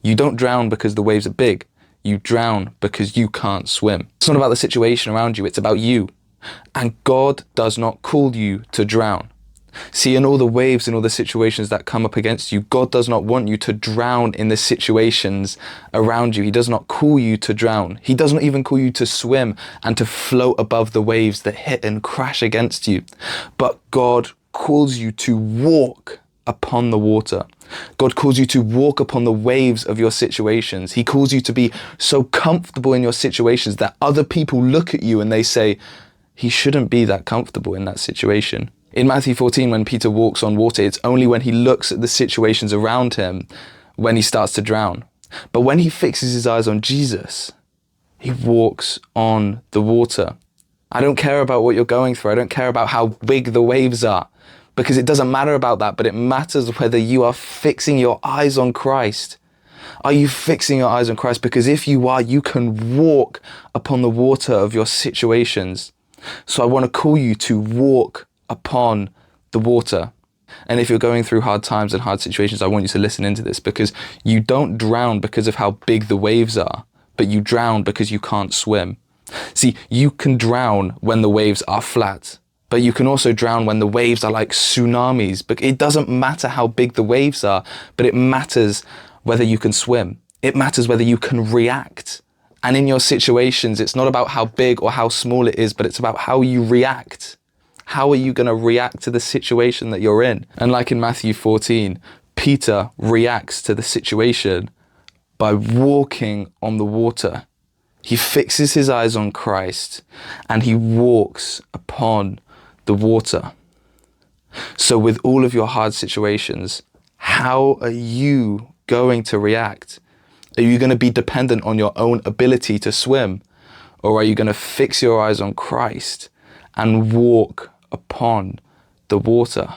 You don't drown because the waves are big. You drown because you can't swim. It's not about the situation around you, it's about you. And God does not call you to drown. See, in all the waves and all the situations that come up against you, God does not want you to drown in the situations around you. He does not call you to drown. He does not even call you to swim and to float above the waves that hit and crash against you. But God calls you to walk upon the water. God calls you to walk upon the waves of your situations. He calls you to be so comfortable in your situations that other people look at you and they say, he shouldn't be that comfortable in that situation. In Matthew 14, when Peter walks on water, it's only when he looks at the situations around him when he starts to drown. But when he fixes his eyes on Jesus, he walks on the water. I don't care about what you're going through. I don't care about how big the waves are, because it doesn't matter about that, but it matters whether you are fixing your eyes on Christ. Are you fixing your eyes on Christ? Because if you are, you can walk upon the water of your situations. So I want to call you to walk upon the water. And if you're going through hard times and hard situations, I want you to listen into this, because you don't drown because of how big the waves are, but you drown because you can't swim. See, you can drown when the waves are flat, but you can also drown when the waves are like tsunamis. But it doesn't matter how big the waves are, but it matters whether you can swim. It matters whether you can react. And in your situations, it's not about how big or how small it is, but it's about how you react. How are you going to react to the situation that you're in? And like in Matthew 14, Peter reacts to the situation by walking on the water. He fixes his eyes on Christ and he walks upon the water. So with all of your hard situations, how are you going to react? Are you going to be dependent on your own ability to swim? Or are you going to fix your eyes on Christ and walk upon the water?